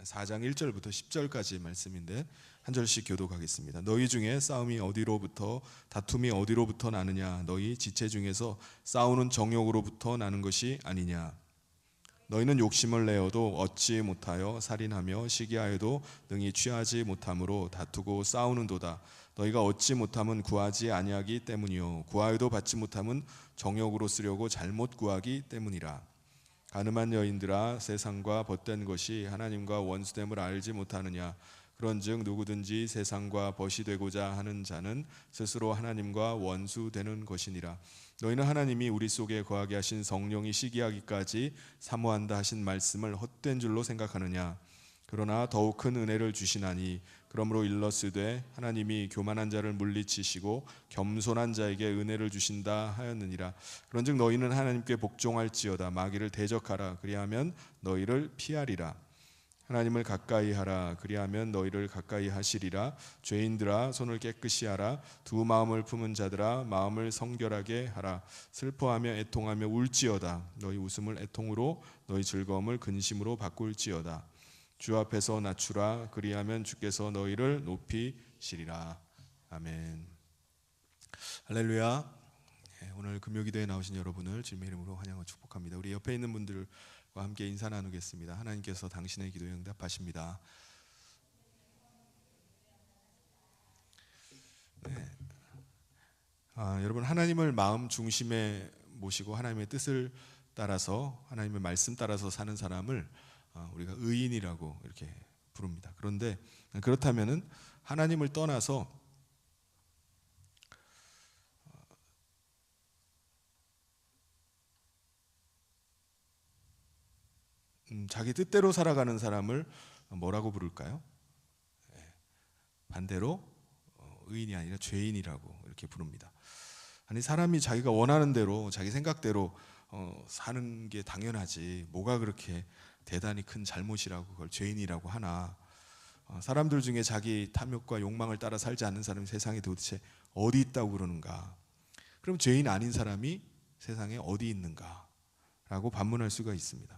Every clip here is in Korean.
4장 1절부터 10절까지 말씀인데 한 절씩 교독하겠습니다. 너희 중에 싸움이 어디로부터 다툼이 어디로부터 나느냐? 너희 지체 중에서 싸우는 정욕으로부터 나는 것이 아니냐? 너희는 욕심을 내어도 얻지 못하여 살인하며 시기하여도 능히 취하지 못함으로 다투고 싸우는도다. 너희가 얻지 못함은 구하지 아니하기 때문이요 구하여도 받지 못함은 정욕으로 쓰려고 잘못 구하기 때문이라. 가늠한 여인들아, 세상과 벗된 것이 하나님과 원수됨을 알지 못하느냐? 그런즉 누구든지 세상과 벗이 되고자 하는 자는 스스로 하나님과 원수되는 것이니라. 너희는 하나님이 우리 속에 거하게 하신 성령이 시기하기까지 사모한다 하신 말씀을 헛된 줄로 생각하느냐? 그러나 더욱 큰 은혜를 주시나니 그러므로 일러스되 하나님이 교만한 자를 물리치시고 겸손한 자에게 은혜를 주신다 하였느니라. 그런즉 너희는 하나님께 복종할지어다. 마귀를 대적하라. 그리하면 너희를 피하리라. 하나님을 가까이 하라. 그리하면 너희를 가까이 하시리라. 죄인들아, 손을 깨끗이 하라. 두 마음을 품은 자들아, 마음을 성결하게 하라. 슬퍼하며 애통하며 울지어다. 너희 웃음을 애통으로, 너희 즐거움을 근심으로 바꿀지어다. 주 앞에서 낮추라. 그리하면 주께서 너희를 높이시리라. 아멘. 할렐루야. 오늘 금요기도에 나오신 여러분을 주님의 이름으로 환영하고 축복합니다. 우리 옆에 있는 분들과 함께 인사 나누겠습니다. 하나님께서 당신의 기도에 응답하십니다. 네. 여러분, 하나님을 마음 중심에 모시고 하나님의 뜻을 따라서, 하나님의 말씀 따라서 사는 사람을 우리가 의인이라고 이렇게 부릅니다. 그런데 그렇다면은 하나님을 떠나서 자기 뜻대로 살아가는 사람을 뭐라고 부를까요? 반대로 의인이 아니라 죄인이라고 이렇게 부릅니다. 아니, 사람이 자기가 원하는 대로 자기 생각대로 사는 게 당연하지 뭐가 그렇게 대단히 큰 잘못이라고 그걸 죄인이라고 하나. 사람들 중에 자기 탐욕과 욕망을 따라 살지 않는 사람이 세상에 도대체 어디 있다고 그러는가? 그럼 죄인 아닌 사람이 세상에 어디 있는가? 라고 반문할 수가 있습니다.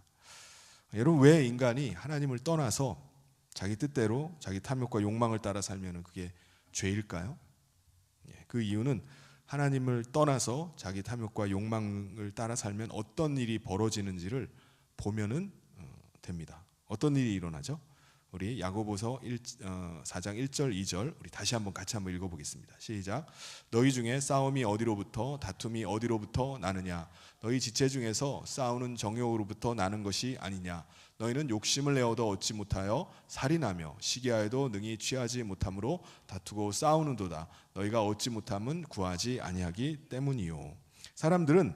여러분, 왜 인간이 하나님을 떠나서 자기 뜻대로 자기 탐욕과 욕망을 따라 살면 그게 죄일까요? 그 이유는 하나님을 떠나서 자기 탐욕과 욕망을 따라 살면 어떤 일이 벌어지는지를 보면은 됩니다. 어떤 일이 일어나죠? 우리 야고보서 4장 1절 2절 우리 다시 한번 같이 한번 읽어보겠습니다. 시작. 너희 중에 싸움이 어디로부터 다툼이 어디로부터 나느냐? 너희 지체 중에서 싸우는 정욕으로부터 나는 것이 아니냐? 너희는 욕심을 내어도 얻지 못하여 살인하며 시기하여도 능히 취하지 못함으로 다투고 싸우는도다. 너희가 얻지 못함은 구하지 아니하기 때문이요. 사람들은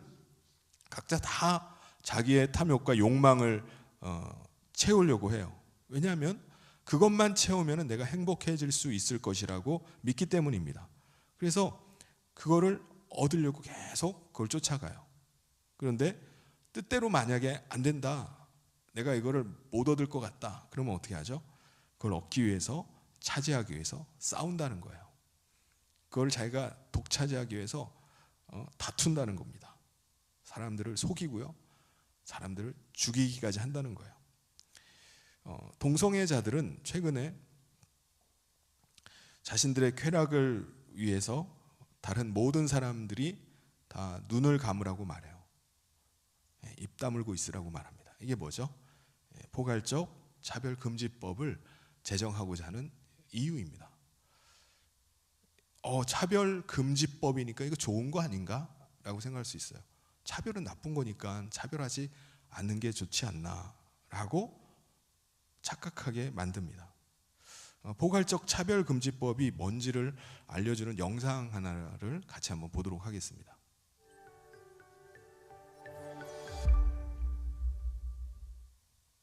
각자 다 자기의 탐욕과 욕망을 채우려고 해요. 왜냐하면 그것만 채우면 내가 행복해질 수 있을 것이라고 믿기 때문입니다. 그래서 그거를 얻으려고 계속 그걸 쫓아가요. 그런데 뜻대로 만약에 안 된다, 내가 이거를 못 얻을 것 같다, 그러면 어떻게 하죠? 그걸 얻기 위해서, 차지하기 위해서 싸운다는 거예요. 그걸 자기가 독차지하기 위해서 다툰다는 겁니다. 사람들을 속이고요, 사람들을 죽이기까지 한다는 거예요. 동성애자들은 최근에 자신들의 쾌락을 위해서 다른 모든 사람들이 다 눈을 감으라고 말해요. 입 다물고 있으라고 말합니다. 이게 뭐죠? 포괄적 차별금지법을 제정하고자 하는 이유입니다. 차별금지법이니까 이거 좋은 거 아닌가? 라고 생각할 수 있어요. 차별은 나쁜 거니까 차별하지 않는 게 좋지 않나? 라고 착각하게 만듭니다. 포괄적 차별금지법이 뭔지를 알려주는 영상 하나를 같이 한번 보도록 하겠습니다.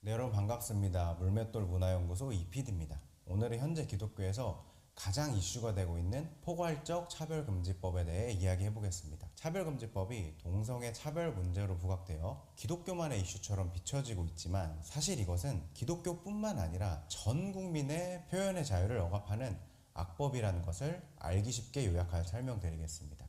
네, 여러분 반갑습니다. 물맷돌 문화연구소 이PD입니다. 오늘은 현재 기독교에서 가장 이슈가 되고 있는 포괄적 차별금지법에 대해 이야기해 보겠습니다. 차별금지법이 동성애 차별 문제로 부각되어 기독교만의 이슈처럼 비춰지고 있지만 사실 이것은 기독교뿐만 아니라 전 국민의 표현의 자유를 억압하는 악법이라는 것을 알기 쉽게 요약하여 설명드리겠습니다.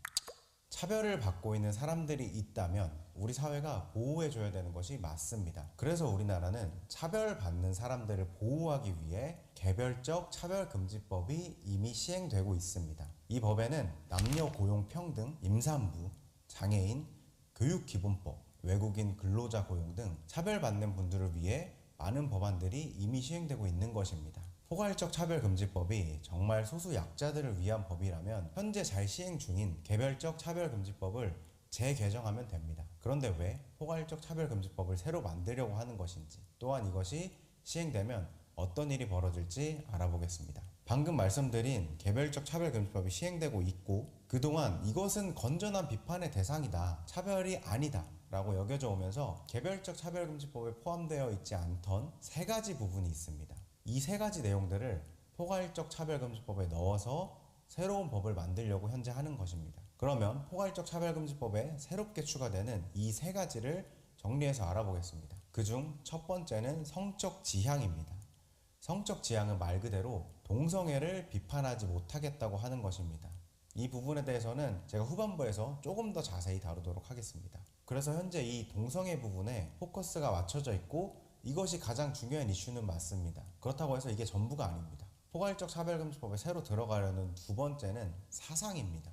차별을 받고 있는 사람들이 있다면 우리 사회가 보호해줘야 되는 것이 맞습니다. 그래서 우리나라는 차별받는 사람들을 보호하기 위해 개별적 차별금지법이 이미 시행되고 있습니다. 이 법에는 남녀 고용 평등, 임산부, 장애인, 교육기본법, 외국인 근로자 고용 등 차별받는 분들을 위해 많은 법안들이 이미 시행되고 있는 것입니다. 포괄적 차별금지법이 정말 소수 약자들을 위한 법이라면 현재 잘 시행 중인 개별적 차별금지법을 재개정하면 됩니다. 그런데 왜 포괄적 차별금지법을 새로 만들려고 하는 것인지, 또한 이것이 시행되면 어떤 일이 벌어질지 알아보겠습니다. 방금 말씀드린 개별적 차별금지법이 시행되고 있고, 그동안 이것은 건전한 비판의 대상이다, 차별이 아니다 라고 여겨져 오면서 개별적 차별금지법에 포함되어 있지 않던 세 가지 부분이 있습니다. 이 세 가지 내용들을 포괄적 차별금지법에 넣어서 새로운 법을 만들려고 현재 하는 것입니다. 그러면 포괄적 차별금지법에 새롭게 추가되는 이 세 가지를 정리해서 알아보겠습니다. 그중 첫 번째는 성적 지향입니다. 성적 지향은 말 그대로 동성애를 비판하지 못하겠다고 하는 것입니다. 이 부분에 대해서는 제가 후반부에서 조금 더 자세히 다루도록 하겠습니다. 그래서 현재 이 동성애 부분에 포커스가 맞춰져 있고 이것이 가장 중요한 이슈는 맞습니다. 그렇다고 해서 이게 전부가 아닙니다. 포괄적 차별금지법에 새로 들어가려는 두 번째는 사상입니다.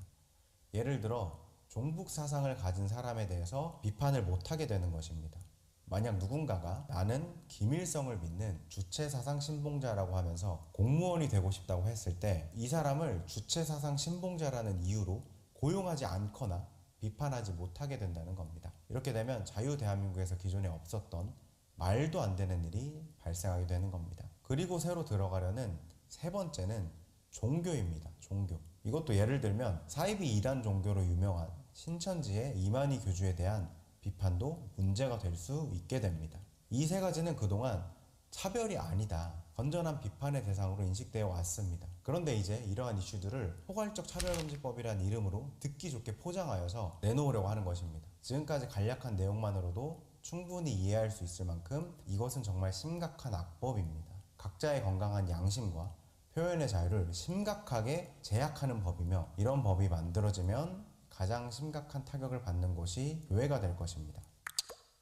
예를 들어 종북 사상을 가진 사람에 대해서 비판을 못하게 되는 것입니다. 만약 누군가가 나는 김일성을 믿는 주체사상 신봉자라고 하면서 공무원이 되고 싶다고 했을 때 이 사람을 주체사상 신봉자라는 이유로 고용하지 않거나 비판하지 못하게 된다는 겁니다. 이렇게 되면 자유 대한민국에서 기존에 없었던 말도 안 되는 일이 발생하게 되는 겁니다. 그리고 새로 들어가려는 세 번째는 종교입니다. 종교. 이것도 예를 들면 사이비 이단 종교로 유명한 신천지의 이만희 교주에 대한 비판도 문제가 될 수 있게 됩니다. 이 세 가지는 그동안 차별이 아니다, 건전한 비판의 대상으로 인식되어 왔습니다. 그런데 이제 이러한 이슈들을 포괄적 차별금지법이라는 이름으로 듣기 좋게 포장하여서 내놓으려고 하는 것입니다. 지금까지 간략한 내용만으로도 충분히 이해할 수 있을 만큼 이것은 정말 심각한 악법입니다. 각자의 건강한 양심과 표현의 자유를 심각하게 제약하는 법이며, 이런 법이 만들어지면 가장 심각한 타격을 받는 곳이 교회가 될 것입니다.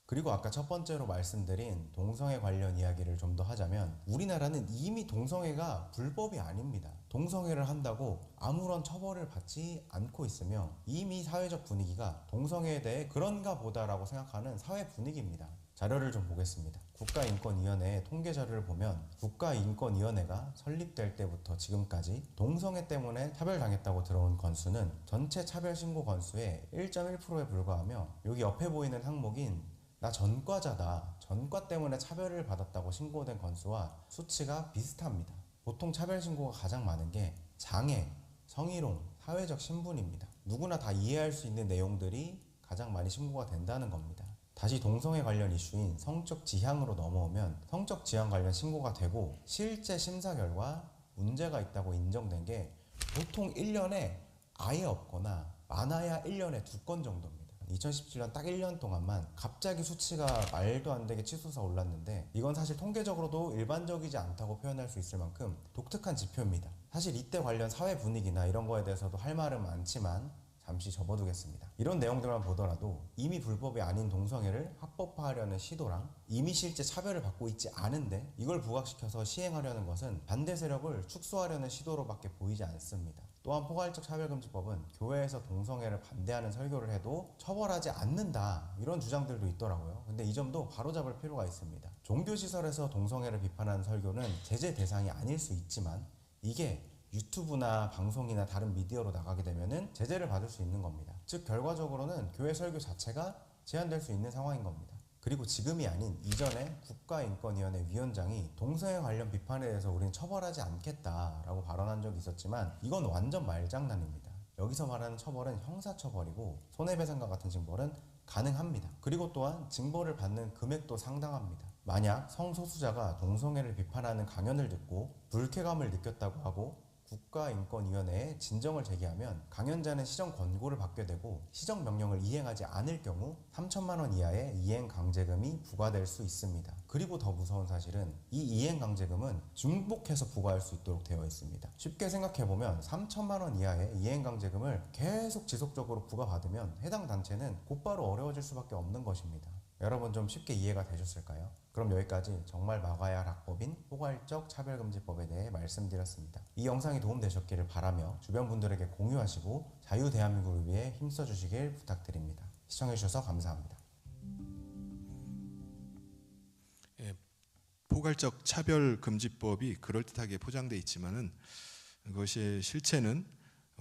그리고 아까 첫 번째로 말씀드린 동성애 관련 이야기를 좀 더 하자면, 우리나라는 이미 동성애가 불법이 아닙니다. 동성애를 한다고 아무런 처벌을 받지 않고 있으며 이미 사회적 분위기가 동성애에 대해 그런가 보다라고 생각하는 사회 분위기입니다. 자료를 좀 보겠습니다. 국가인권위원회의 통계 자료를 보면 국가인권위원회가 설립될 때부터 지금까지 동성애 때문에 차별당했다고 들어온 건수는 전체 차별 신고 건수의 1.1%에 불과하며, 여기 옆에 보이는 항목인 나 전과자다, 전과 때문에 차별을 받았다고 신고된 건수와 수치가 비슷합니다. 보통 차별 신고가 가장 많은 게 장애, 성희롱, 사회적 신분입니다. 누구나 다 이해할 수 있는 내용들이 가장 많이 신고가 된다는 겁니다. 다시 동성애 관련 이슈인 성적 지향으로 넘어오면 성적 지향 관련 신고가 되고 실제 심사 결과 문제가 있다고 인정된 게 보통 1년에 아예 없거나 많아야 1년에 2건 정도입니다. 2017년 딱 1년 동안만 갑자기 수치가 말도 안 되게 치솟아 올랐는데, 이건 사실 통계적으로도 일반적이지 않다고 표현할 수 있을 만큼 독특한 지표입니다. 사실 이때 관련 사회 분위기나 이런 거에 대해서도 할 말은 많지만 잠시 접어두겠습니다. 이런 내용들만 보더라도 이미 불법이 아닌 동성애를 합법화하려는 시도랑 이미 실제 차별을 받고 있지 않은데 이걸 부각시켜서 시행하려는 것은 반대 세력을 축소하려는 시도로밖에 보이지 않습니다. 또한 포괄적 차별금지법은 교회에서 동성애를 반대하는 설교를 해도 처벌하지 않는다, 이런 주장들도 있더라고요. 근데 이 점도 바로잡을 필요가 있습니다. 종교시설에서 동성애를 비판하는 설교는 제재 대상이 아닐 수 있지만 이게 유튜브나 방송이나 다른 미디어로 나가게 되면은 제재를 받을 수 있는 겁니다. 즉 결과적으로는 교회 설교 자체가 제한될 수 있는 상황인 겁니다. 그리고 지금이 아닌 이전에 국가인권위원회 위원장이 동성애 관련 비판에 대해서 우리는 처벌하지 않겠다라고 발언한 적이 있었지만 이건 완전 말장난입니다. 여기서 말하는 처벌은 형사처벌이고 손해배상과 같은 징벌은 가능합니다. 그리고 또한 징벌을 받는 금액도 상당합니다. 만약 성소수자가 동성애를 비판하는 강연을 듣고 불쾌감을 느꼈다고 하고 국가인권위원회에 진정을 제기하면 강연자는 시정 권고를 받게 되고 시정 명령을 이행하지 않을 경우 3천만 원 이하의 이행 강제금이 부과될 수 있습니다. 그리고 더 무서운 사실은 이 이행 강제금은 중복해서 부과할 수 있도록 되어 있습니다. 쉽게 생각해보면 3천만 원 이하의 이행 강제금을 계속 지속적으로 부과받으면 해당 단체는 곧바로 어려워질 수밖에 없는 것입니다. 여러분 좀 쉽게 이해가 되셨을까요? 그럼 여기까지 정말 막아야 할 악법인 포괄적 차별금지법에 대해 말씀드렸습니다. 이 영상이 도움되셨기를 바라며 주변 분들에게 공유하시고 자유대한민국을 위해 힘써주시길 부탁드립니다. 시청해주셔서 감사합니다. 포괄적 차별금지법이 그럴듯하게 포장되어 있지만은 그것의 실체는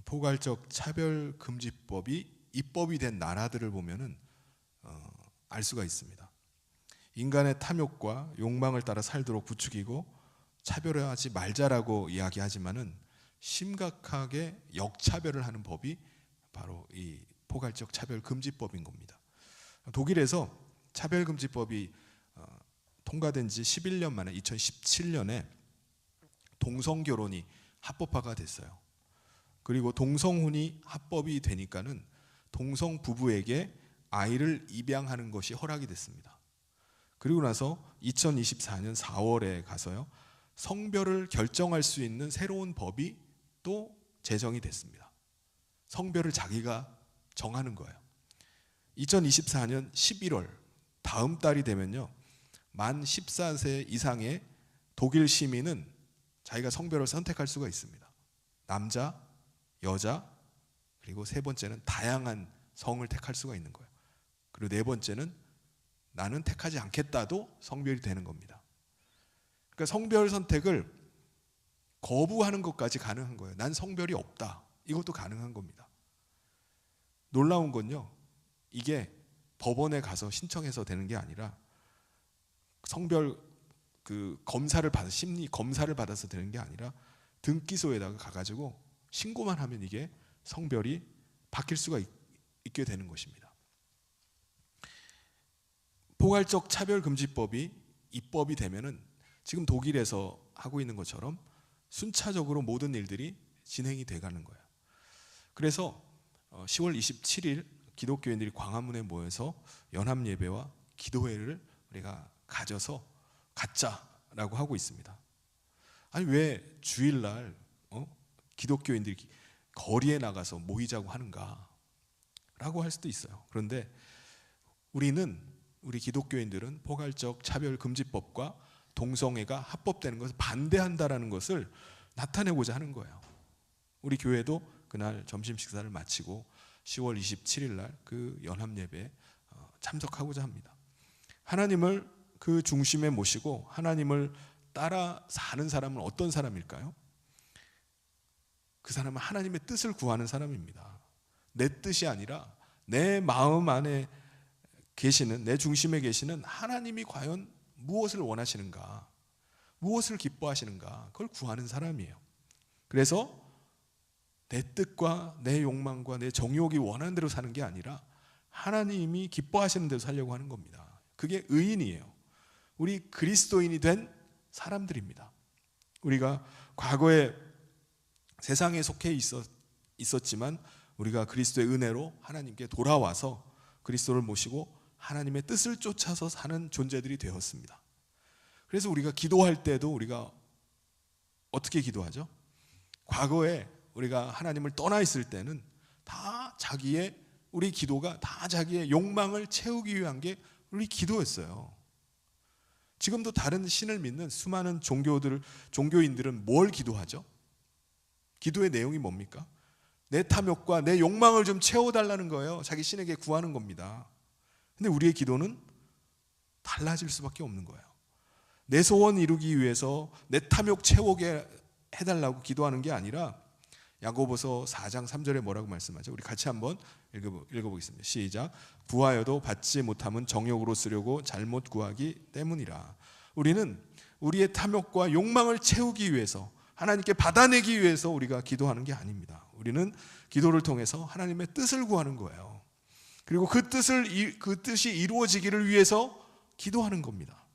포괄적 차별금지법이 입법이 된 나라들을 보면은 알 수가 있습니다. 인간의 탐욕과 욕망을 따라 살도록 부추기고 차별하지 말자라고 이야기하지만은 심각하게 역차별을 하는 법이 바로 이 포괄적 차별금지법인 겁니다. 독일에서 차별금지법이 통과된 지 11년 만에 2017년에 동성결혼이 합법화가 됐어요. 그리고 동성혼이 합법이 되니까는 동성 부부에게 아이를 입양하는 것이 허락이 됐습니다. 그리고 나서 2024년 4월에 가서요, 성별을 결정할 수 있는 새로운 법이 또 제정이 됐습니다. 성별을 자기가 정하는 거예요. 2024년 11월 다음 달이 되면요, 만 14세 이상의 독일 시민은 자기가 성별을 선택할 수가 있습니다. 남자, 여자, 그리고 세 번째는 다양한 성을 택할 수가 있는 거예요. 그리고 네 번째는 나는 택하지 않겠다도 성별이 되는 겁니다. 그러니까 성별 선택을 거부하는 것까지 가능한 거예요. 난 성별이 없다. 이것도 가능한 겁니다. 놀라운 건요, 이게 법원에 가서 신청해서 되는 게 아니라 성별 검사를 받아 심리 검사를 받아서 되는 게 아니라 등기소에다가 가가지고 신고만 하면 이게 성별이 바뀔 수가 있게 되는 것입니다. 포괄적 차별금지법이 입법이 되면은 지금 독일에서 하고 있는 것처럼 순차적으로 모든 일들이 진행이 돼가는 거예요. 그래서 10월 27일 기독교인들이 광화문에 모여서 연합예배와 기도회를 우리가 가져서 갖자라고 하고 있습니다. 아니 왜 주일날 기독교인들이 거리에 나가서 모이자고 하는가 라고 할 수도 있어요. 그런데 우리 기독교인들은 포괄적 차별금지법과 동성애가 합법되는 것을 반대한다라는 것을 나타내고자 하는 거예요. 우리 교회도 그날 점심 식사를 마치고 10월 27일 날 그 연합예배에 참석하고자 합니다. 하나님을 그 중심에 모시고 하나님을 따라 사는 사람은 어떤 사람일까요? 그 사람은 하나님의 뜻을 구하는 사람입니다. 내 뜻이 아니라 내 마음 안에 계시는, 내 중심에 계시는 하나님이 과연 무엇을 원하시는가, 무엇을 기뻐하시는가, 그걸 구하는 사람이에요. 그래서 내 뜻과 내 욕망과 내 정욕이 원하는 대로 사는 게 아니라 하나님이 기뻐하시는 대로 살려고 하는 겁니다. 그게 의인이에요. 우리 그리스도인이 된 사람들입니다. 우리가 과거에 세상에 속해 있었지만 우리가 그리스도의 은혜로 하나님께 돌아와서 그리스도를 모시고 하나님의 뜻을 쫓아서 사는 존재들이 되었습니다. 그래서 우리가 기도할 때도 우리가 어떻게 기도하죠? 과거에 우리가 하나님을 떠나 있을 때는 다 우리 기도가 다 자기의 욕망을 채우기 위한 게 우리 기도였어요. 지금도 다른 신을 믿는 수많은 종교인들은 뭘 기도하죠? 기도의 내용이 뭡니까? 내 탐욕과 내 욕망을 좀 채워달라는 거예요. 자기 신에게 구하는 겁니다. 근데 우리의 기도는 달라질 수밖에 없는 거예요. 내 소원 이루기 위해서 내 탐욕 채우게 해달라고 기도하는 게 아니라 야고보서 4장 3절에 뭐라고 말씀하죠? 우리 같이 한번 읽어보겠습니다. 시작. 구하여도 받지 못함은 정욕으로 쓰려고 잘못 구하기 때문이라. 우리는 우리의 탐욕과 욕망을 채우기 위해서, 하나님께 받아내기 위해서 우리가 기도하는 게 아닙니다. 우리는 기도를 통해서 하나님의 뜻을 구하는 거예요. 그리고 그 뜻이 이루어지기를 위해서 기도하는 겁니다.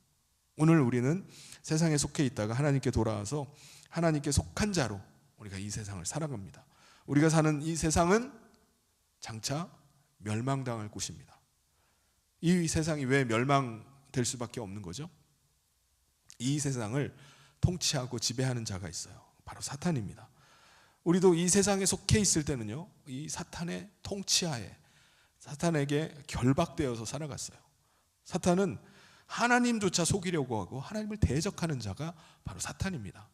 오늘 우리는 세상에 속해 있다가 하나님께 돌아와서 하나님께 속한 자로 우리가 이 세상을 살아갑니다. 우리가 사는 이 세상은 장차 멸망당할 곳입니다. 이 세상이 왜 멸망될 수밖에 없는 거죠? 이 세상을 통치하고 지배하는 자가 있어요. 바로 사탄입니다. 우리도 이 세상에 속해 있을 때는요, 이 사탄의 통치하에 사탄에게 결박되어서 살아갔어요. 사탄은 하나님조차 속이려고 하고 하나님을 대적하는 자가 바로 사탄입니다.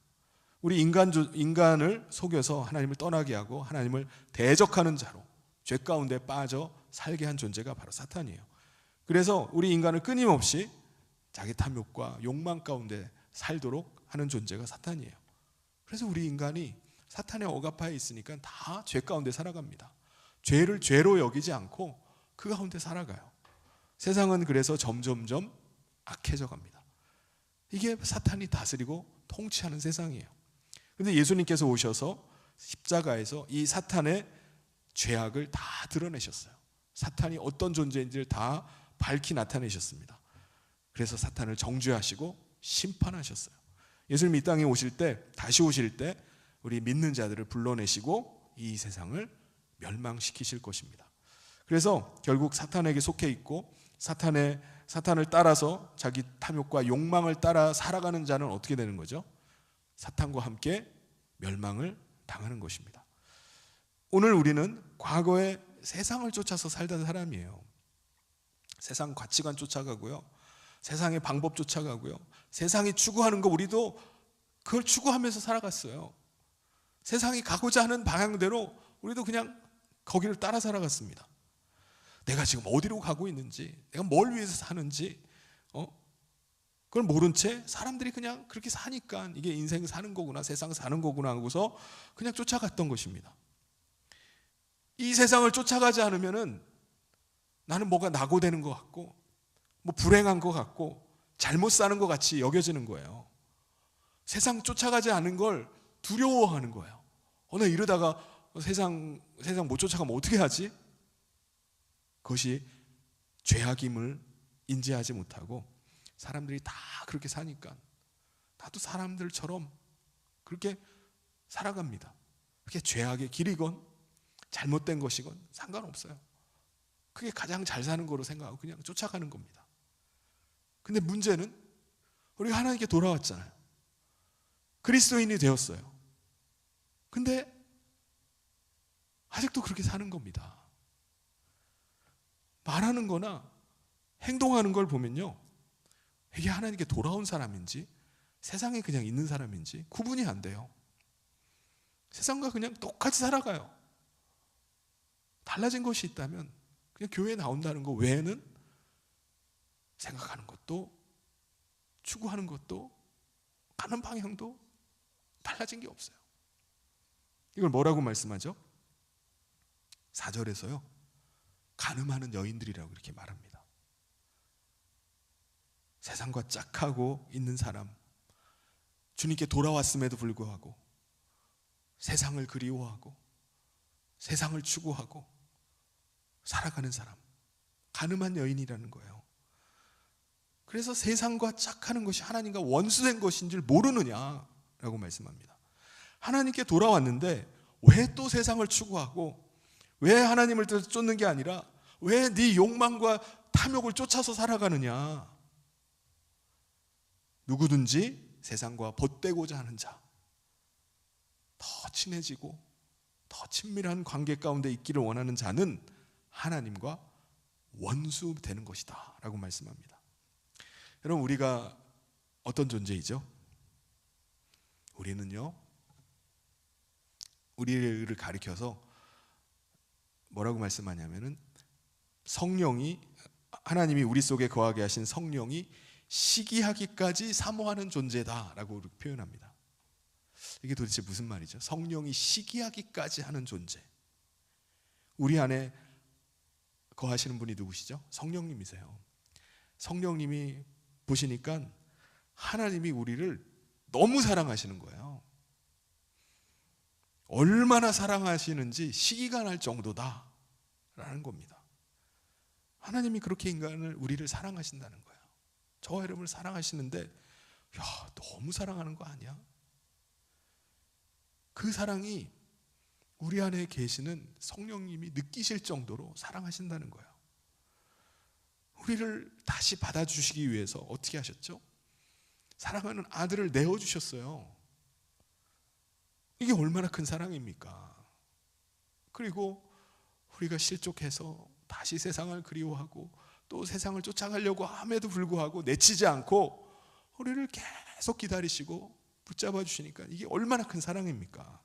우리 인간을 속여서 하나님을 떠나게 하고 하나님을 대적하는 자로 죄 가운데 빠져 살게 한 존재가 바로 사탄이에요. 그래서 우리 인간을 끊임없이 자기 탐욕과 욕망 가운데 살도록 하는 존재가 사탄이에요. 그래서 우리 인간이 사탄의 억압하에 있으니까 다 죄 가운데 살아갑니다. 죄를 죄로 여기지 않고 그 가운데 살아가요. 세상은 그래서 점점점 악해져 갑니다. 이게 사탄이 다스리고 통치하는 세상이에요. 그런데 예수님께서 오셔서 십자가에서 이 사탄의 죄악을 다 드러내셨어요. 사탄이 어떤 존재인지를 다 밝히 나타내셨습니다. 그래서 사탄을 정죄하시고 심판하셨어요. 예수님이 이 땅에 오실 때, 다시 오실 때 우리 믿는 자들을 불러내시고 이 세상을 멸망시키실 것입니다. 그래서 결국 사탄에게 속해 있고 사탄을 따라서 자기 탐욕과 욕망을 따라 살아가는 자는 어떻게 되는 거죠? 사탄과 함께 멸망을 당하는 것입니다. 오늘 우리는 과거에 세상을 쫓아서 살던 사람이에요. 세상 가치관 쫓아가고요, 세상의 방법 쫓아가고요, 세상이 추구하는 거 우리도 그걸 추구하면서 살아갔어요. 세상이 가고자 하는 방향대로 우리도 그냥 거기를 따라 살아갔습니다. 내가 지금 어디로 가고 있는지, 내가 뭘 위해서 사는지 그걸 모른 채 사람들이 그냥 그렇게 사니까 이게 인생 사는 거구나, 세상 사는 거구나 하고서 그냥 쫓아갔던 것입니다. 이 세상을 쫓아가지 않으면은 나는 뭐가 낙오되는 것 같고 뭐 불행한 것 같고 잘못 사는 것 같이 여겨지는 거예요. 세상 쫓아가지 않은 걸 두려워하는 거예요. 나 이러다가 세상 못 쫓아가면 어떻게 하지? 그것이 죄악임을 인지하지 못하고 사람들이 다 그렇게 사니까 나도 사람들처럼 그렇게 살아갑니다. 그게 죄악의 길이건 잘못된 것이건 상관없어요. 그게 가장 잘 사는 거로 생각하고 그냥 쫓아가는 겁니다. 근데 문제는 우리가 하나님께 돌아왔잖아요. 그리스도인이 되었어요. 근데 아직도 그렇게 사는 겁니다. 말하는 거나 행동하는 걸 보면요, 이게 하나님께 돌아온 사람인지 세상에 그냥 있는 사람인지 구분이 안 돼요. 세상과 그냥 똑같이 살아가요. 달라진 것이 있다면 그냥 교회에 나온다는 거 외에는 생각하는 것도 추구하는 것도 가는 방향도 달라진 게 없어요. 이걸 뭐라고 말씀하죠? 4절에서요, 간음하는 여인들이라고 이렇게 말합니다. 세상과 짝하고 있는 사람, 주님께 돌아왔음에도 불구하고 세상을 그리워하고 세상을 추구하고 살아가는 사람, 간음한 여인이라는 거예요. 그래서 세상과 짝하는 것이 하나님과 원수된 것인 줄 모르느냐라고 말씀합니다. 하나님께 돌아왔는데 왜 또 세상을 추구하고 왜 하나님을 쫓는 게 아니라 왜 네 욕망과 탐욕을 쫓아서 살아가느냐. 누구든지 세상과 벗되고자 하는 자, 더 친해지고 더 친밀한 관계 가운데 있기를 원하는 자는 하나님과 원수되는 것이다 라고 말씀합니다. 여러분, 우리가 어떤 존재이죠? 우리는요, 우리를 가리켜서 뭐라고 말씀하냐면은 성령이, 하나님이 우리 속에 거하게 하신 성령이 시기하기까지 사모하는 존재다라고 표현합니다. 이게 도대체 무슨 말이죠? 성령이 시기하기까지 하는 존재. 우리 안에 거하시는 분이 누구시죠? 성령님이세요. 성령님이 보시니까 하나님이 우리를 너무 사랑하시는 거예요. 얼마나 사랑하시는지 시기가 날 정도다라는 겁니다. 하나님이 그렇게 우리를 사랑하신다는 거예요. 저와 여러분을 사랑하시는데, 야, 너무 사랑하는 거 아니야? 그 사랑이 우리 안에 계시는 성령님이 느끼실 정도로 사랑하신다는 거예요. 우리를 다시 받아주시기 위해서 어떻게 하셨죠? 사랑하는 아들을 내어주셨어요. 이게 얼마나 큰 사랑입니까? 그리고 우리가 실족해서 다시 세상을 그리워하고 또 세상을 쫓아가려고 함에도 불구하고 내치지 않고 우리를 계속 기다리시고 붙잡아 주시니까 이게 얼마나 큰 사랑입니까?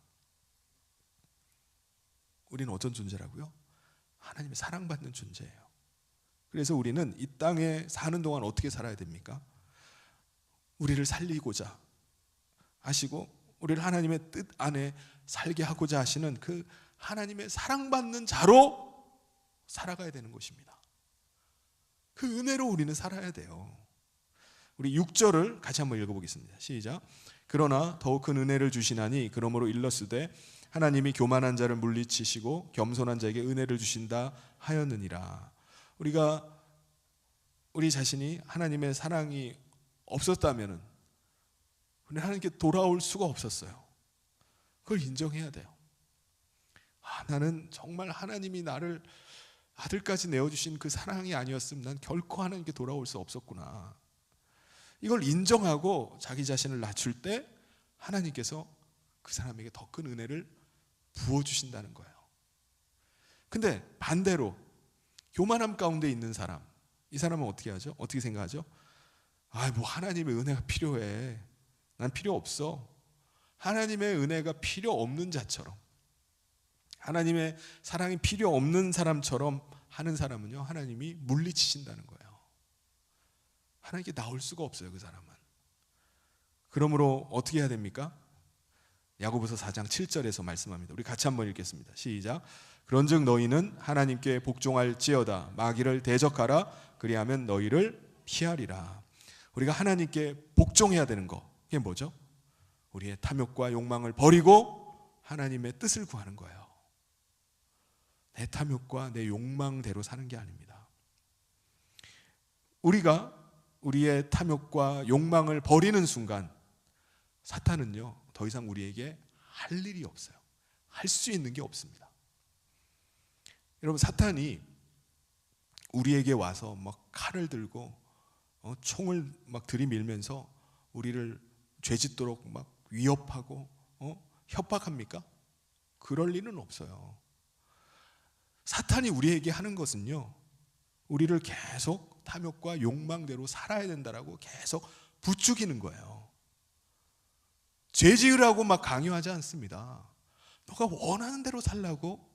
우리는 어떤 존재라고요? 하나님의 사랑받는 존재예요. 그래서 우리는 이 땅에 사는 동안 어떻게 살아야 됩니까? 우리를 살리고자 하시고 우리를 하나님의 뜻 안에 살게 하고자 하시는 그 하나님의 사랑받는 자로 살아가야 되는 것입니다. 그 은혜로 우리는 살아야 돼요. 우리 6절을 같이 한번 읽어보겠습니다. 시작. 그러나 더욱 큰 은혜를 주시나니 그러므로 일렀으되 하나님이 교만한 자를 물리치시고 겸손한 자에게 은혜를 주신다 하였느니라. 우리가 우리 자신이 하나님의 사랑이 없었다면 우리는 하나님께 돌아올 수가 없었어요. 그걸 인정해야 돼요. 나는 정말 하나님이 나를 아들까지 내어주신 그 사랑이 아니었으면 난 결코 하나님께 돌아올 수 없었구나. 이걸 인정하고 자기 자신을 낮출 때 하나님께서 그 사람에게 더 큰 은혜를 부어주신다는 거예요. 근데 반대로 교만함 가운데 있는 사람, 이 사람은 어떻게 하죠? 어떻게 생각하죠? 뭐 하나님의 은혜가 필요해. 난 필요 없어. 하나님의 은혜가 필요 없는 자처럼, 하나님의 사랑이 필요 없는 사람처럼 하는 사람은요, 하나님이 물리치신다는 거예요. 하나님께 나올 수가 없어요, 그 사람은. 그러므로 어떻게 해야 됩니까? 야고보서 4장 7절에서 말씀합니다. 우리 같이 한번 읽겠습니다. 시작. 그런즉 너희는 하나님께 복종할지어다. 마귀를 대적하라. 그리하면 너희를 피하리라. 우리가 하나님께 복종해야 되는 거, 이게 뭐죠? 우리의 탐욕과 욕망을 버리고 하나님의 뜻을 구하는 거예요. 내 탐욕과 내 욕망대로 사는 게 아닙니다. 우리가 우리의 탐욕과 욕망을 버리는 순간 사탄은요, 더 이상 우리에게 할 일이 없어요. 할 수 있는 게 없습니다. 여러분, 사탄이 우리에게 와서 막 칼을 들고 총을 막 들이밀면서 우리를 죄짓도록 막 위협하고 협박합니까? 그럴 리는 없어요. 사탄이 우리에게 하는 것은요, 우리를 계속 탐욕과 욕망대로 살아야 된다라고 계속 부추기는 거예요. 죄 지으라고 막 강요하지 않습니다. 너가 원하는 대로 살라고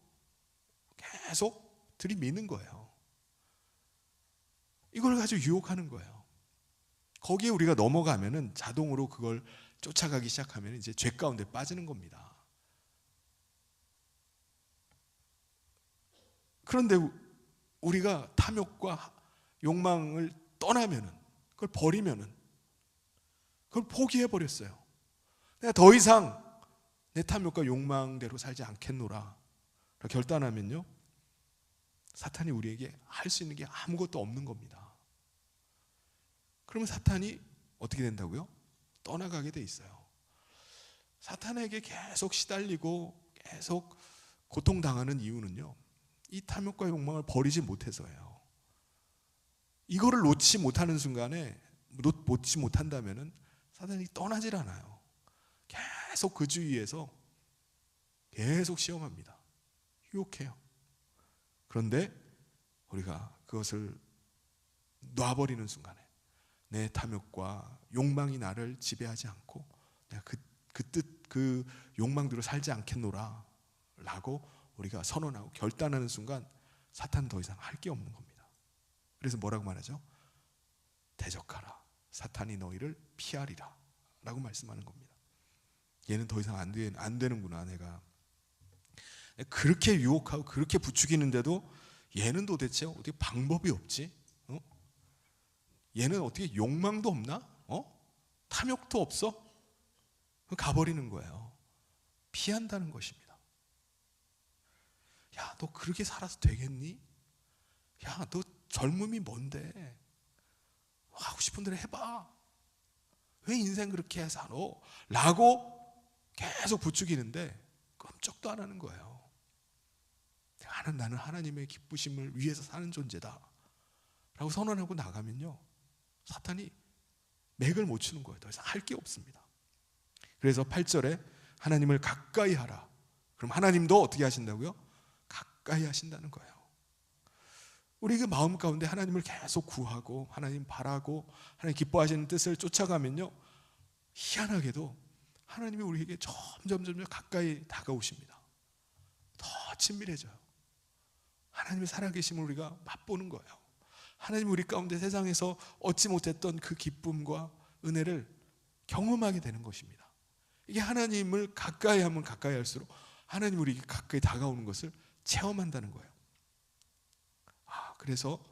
계속 들이미는 거예요. 이걸 가지고 유혹하는 거예요. 거기에 우리가 넘어가면은 자동으로 그걸 쫓아가기 시작하면 이제 죄 가운데 빠지는 겁니다. 그런데 우리가 탐욕과 욕망을 떠나면은, 그걸 버리면은, 그걸 포기해 버렸어요. 내가 더 이상 내 탐욕과 욕망대로 살지 않겠노라 결단하면요, 사탄이 우리에게 할 수 있는 게 아무것도 없는 겁니다. 그러면 사탄이 어떻게 된다고요? 떠나가게 돼 있어요. 사탄에게 계속 시달리고 계속 고통당하는 이유는요, 이 탐욕과 욕망을 버리지 못해서예요. 이거를 놓지 못하는 순간에, 놓지 못한다면은 사탄이 떠나질 않아요. 계속 그 주위에서 계속 시험합니다. 유혹해요. 그런데 우리가 그것을 놔버리는 순간에 내 탐욕과 욕망이 나를 지배하지 않고 내가 그 욕망대로 살지 않겠노라 라고 우리가 선언하고 결단하는 순간 사탄은 더 이상 할 게 없는 겁니다. 그래서 뭐라고 말하죠? 대적하라. 사탄이 너희를 피하리라 라고 말씀하는 겁니다. 얘는 더 이상 안 되는구나. 내가 그렇게 유혹하고 그렇게 부추기는데도 얘는 도대체 어떻게 방법이 없지? 얘는 어떻게 욕망도 없나? 탐욕도 없어? 가버리는 거예요. 피한다는 것입니다. 야, 너 그렇게 살아서 되겠니? 야, 너 젊음이 뭔데? 하고 싶은 대로 해봐. 왜 인생 그렇게 살아? 라고 계속 부추기는데 끔찍도 안 하는 거예요. 나는 하나님의 기쁘심을 위해서 사는 존재다 라고 선언하고 나가면요, 사탄이 맥을 못 추는 거예요. 더 이상 할 게 없습니다. 그래서 8절에 하나님을 가까이 하라. 그럼 하나님도 어떻게 하신다고요? 가까이 하신다는 거예요. 우리 그 마음 가운데 하나님을 계속 구하고 하나님 바라고 하나님 기뻐하시는 뜻을 쫓아가면요, 희한하게도 하나님이 우리에게 점점 가까이 다가오십니다. 더 친밀해져요. 하나님의 살아계심을 우리가 맛보는 거예요. 하나님이 우리 가운데 세상에서 얻지 못했던 그 기쁨과 은혜를 경험하게 되는 것입니다. 이게 하나님을 가까이 하면 가까이 할수록 하나님이 우리에게 가까이 다가오는 것을 체험한다는 거예요. 그래서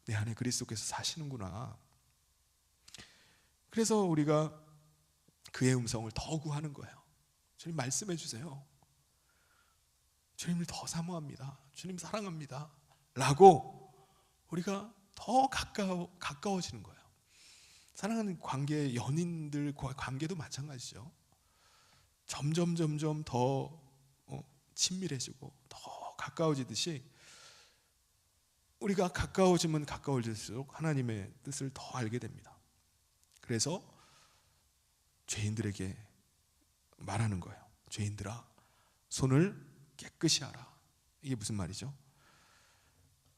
내 안에 그리스도께서 사시는구나. 그래서 우리가 그의 음성을 더 구하는 거예요. 주님 말씀해 주세요. 주님을 더 사모합니다. 주님 사랑합니다 라고 우리가 더 가까워지는 거예요. 사랑하는 관계, 연인들 관계도 마찬가지죠. 점점 더 친밀해지고 더 가까워지듯이 우리가 가까워지면 가까워질수록 하나님의 뜻을 더 알게 됩니다. 그래서 죄인들에게 말하는 거예요. 죄인들아, 손을 깨끗이 하라. 이게 무슨 말이죠?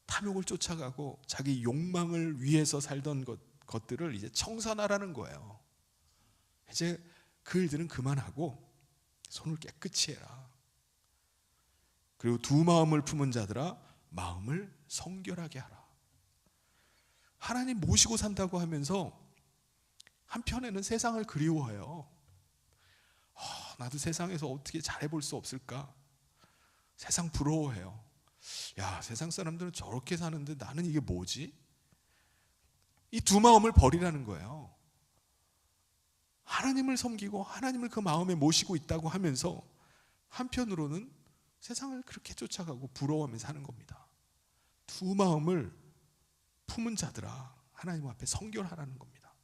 탐욕을 쫓아가고 자기 욕망을 위해서 살던 것들을 이제 청산하라는 거예요. 이제 그 일들은 그만하고 손을 깨끗이 해라. 그리고 두 마음을 품은 자들아, 마음을 성결하게 하라. 하나님 모시고 산다고 하면서 한편에는 세상을 그리워해요. 나도 세상에서 어떻게 잘해볼 수 없을까? 세상 부러워해요. 야, 세상 사람들은 저렇게 사는데 나는 이게 뭐지? 이 두 마음을 버리라는 거예요. 하나님을 섬기고 하나님을 그 마음에 모시고 있다고 하면서 한편으로는 세상을 그렇게 쫓아가고 부러워하며 사는 겁니다. 두 마음을 품은 자들아, 하나님 앞에 성결하라는 겁니다.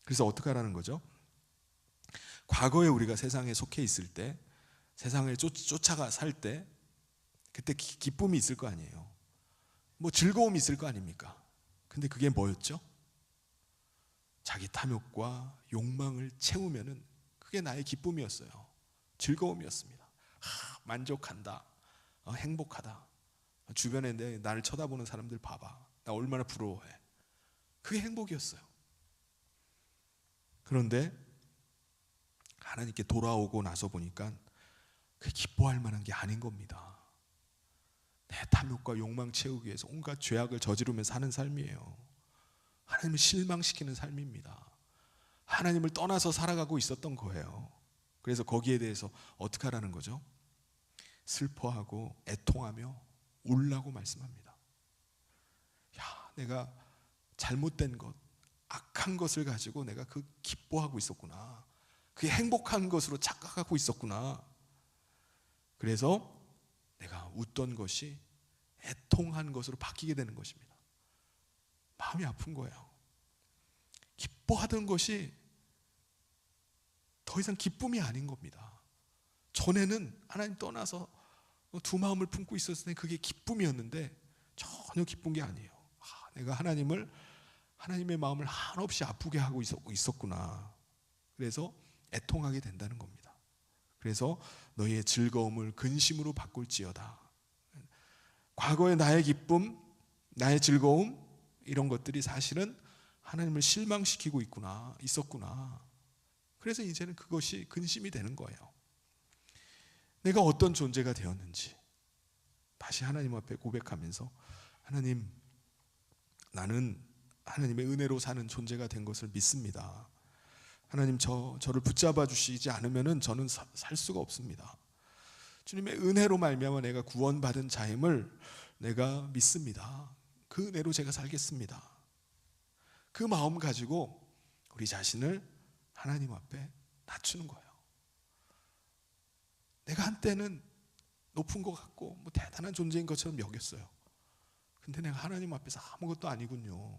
그래서 어떻게 하라는 거죠? 과거에 우리가 세상에 속해 있을 때, 세상을 쫓아가 살 때 그때 기쁨이 있을 거 아니에요. 뭐 즐거움이 있을 거 아닙니까? 근데 그게 뭐였죠? 자기 탐욕과 욕망을 채우면은 그게 나의 기쁨이었어요. 즐거움이었습니다. 만족한다, 행복하다. 주변에 나를 쳐다보는 사람들 봐봐, 나 얼마나 부러워해. 그게 행복이었어요. 그런데 하나님께 돌아오고 나서 보니까 그게 기뻐할 만한 게 아닌 겁니다. 내 탐욕과 욕망 채우기 위해서 온갖 죄악을 저지르며 사는 삶이에요. 하나님을 실망시키는 삶입니다. 하나님을 떠나서 살아가고 있었던 거예요. 그래서 거기에 대해서 어떻게 하라는 거죠? 슬퍼하고 애통하며 울라고 말씀합니다. 야, 내가 잘못된 것, 악한 것을 가지고 내가 그 기뻐하고 있었구나. 그게 행복한 것으로 착각하고 있었구나. 그래서 내가 웃던 것이 애통한 것으로 바뀌게 되는 것입니다. 마음이 아픈 거예요. 기뻐하던 것이 더 이상 기쁨이 아닌 겁니다. 전에는 하나님 떠나서 두 마음을 품고 있었을 때 그게 기쁨이었는데 전혀 기쁜 게 아니에요. 내가 하나님의 마음을 한없이 아프게 하고 있었구나. 그래서 애통하게 된다는 겁니다. 그래서 너희의 즐거움을 근심으로 바꿀지어다. 과거의 나의 기쁨, 나의 즐거움, 이런 것들이 사실은 하나님을 실망시키고 있었구나. 그래서 이제는 그것이 근심이 되는 거예요. 내가 어떤 존재가 되었는지 다시 하나님 앞에 고백하면서, 하나님, 나는 하나님의 은혜로 사는 존재가 된 것을 믿습니다. 하나님, 저를 붙잡아 주시지 않으면은 저는 살 수가 없습니다. 주님의 은혜로 말미암아 내가 구원받은 자임을 내가 믿습니다. 그 은혜로 제가 살겠습니다. 그 마음 가지고 우리 자신을 하나님 앞에 낮추는 거예요. 내가 한때는 높은 것 같고 뭐 대단한 존재인 것처럼 여겼어요. 근데 내가 하나님 앞에서 아무것도 아니군요.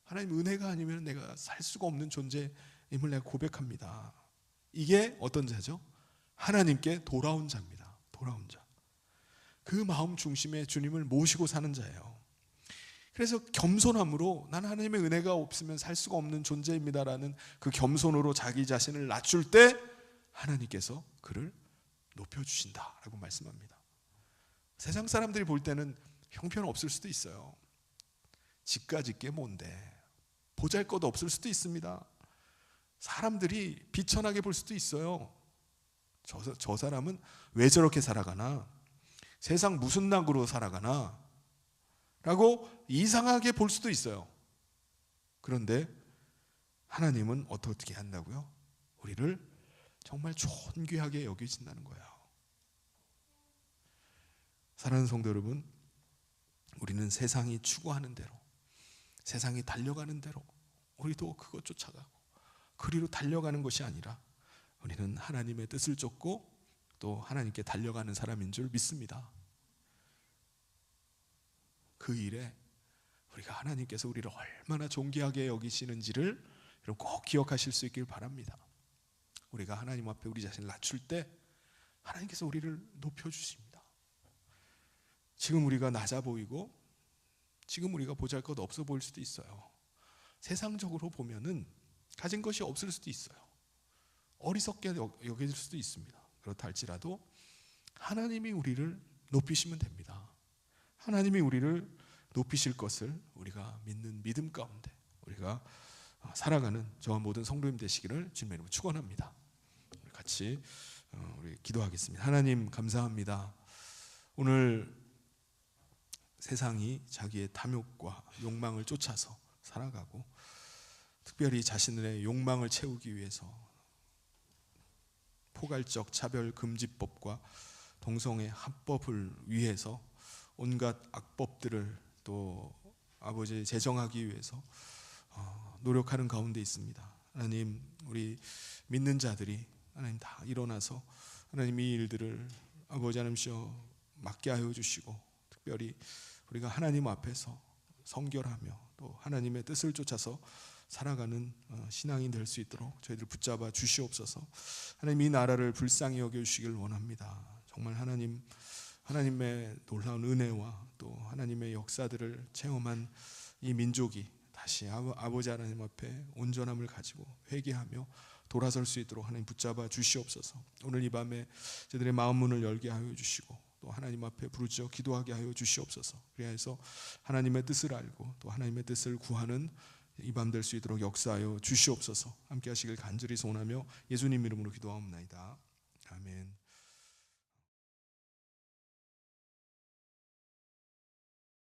하나님 은혜가 아니면 내가 살 수가 없는 존재임을 내가 고백합니다. 이게 어떤 자죠? 하나님께 돌아온 자입니다. 돌아온 자. 그 마음 중심에 주님을 모시고 사는 자예요. 그래서 겸손함으로 나는 하나님의 은혜가 없으면 살 수가 없는 존재입니다라는 그 겸손으로 자기 자신을 낮출 때 하나님께서 그를 높여주신다라고 말씀합니다. 세상 사람들이 볼 때는 형편없을 수도 있어요. 집까지 게 뭔데, 보잘것 없을 수도 있습니다. 사람들이 비천하게 볼 수도 있어요. 저 사람은 왜 저렇게 살아가나, 세상 무슨 낙으로 살아가나 라고 이상하게 볼 수도 있어요. 그런데 하나님은 어떻게 한다고요? 우리를 정말 존귀하게 여기신다는 거예요. 사랑하는 성도 여러분, 우리는 세상이 추구하는 대로, 세상이 달려가는 대로 우리도 그것 쫓아가고 그리로 달려가는 것이 아니라 우리는 하나님의 뜻을 쫓고 또 하나님께 달려가는 사람인 줄 믿습니다. 그 일에 우리가 하나님께서 우리를 얼마나 존귀하게 여기시는지를 여러분 꼭 기억하실 수 있길 바랍니다. 우리가 하나님 앞에 우리 자신을 낮출 때 하나님께서 우리를 높여주십니다. 지금 우리가 낮아 보이고 지금 우리가 보잘것 없어 보일 수도 있어요. 세상적으로 보면은 가진 것이 없을 수도 있어요. 어리석게 여길 수도 있습니다. 그렇다 할지라도 하나님이 우리를 높이시면 됩니다. 하나님이 우리를 높이실 것을 우리가 믿는 믿음 가운데 우리가 살아가는 저와 모든 성도님 되시기를 주님의 이름으로 축원합니다. 같이 우리 기도하겠습니다. 하나님 감사합니다. 오늘 세상이 자기의 탐욕과 욕망을 쫓아서 살아가고 특별히 자신의 욕망을 채우기 위해서 포괄적 차별금지법과 동성애 합법을 위해서 온갖 악법들을 또 아버지 제정하기 위해서 노력하는 가운데 있습니다. 하나님, 우리 믿는 자들이 하나님 다 일어나서 하나님 이 일들을 아버지 하나님시여 맡게 하여 주시고 특별히 우리가 하나님 앞에서 성결하며 또 하나님의 뜻을 쫓아서 살아가는 신앙이 될 수 있도록 저희들 붙잡아 주시옵소서. 하나님 이 나라를 불쌍히 여겨주시길 원합니다. 정말 하나님의 놀라운 은혜와 또 하나님의 역사들을 체험한 이 민족이 다시 아버지 하나님 앞에 온전함을 가지고 회개하며 돌아설 수 있도록 하나님 붙잡아 주시옵소서. 오늘 이 밤에 저희들의 마음 문을 열게 하여 주시고 또 하나님 앞에 부르짖어 기도하게 하여 주시옵소서. 그래서 하나님의 뜻을 알고 또 하나님의 뜻을 구하는 이 밤 될 수 있도록 역사하여 주시옵소서. 함께 하시길 간절히 소원하며 예수님 이름으로 기도하옵나이다. 아멘.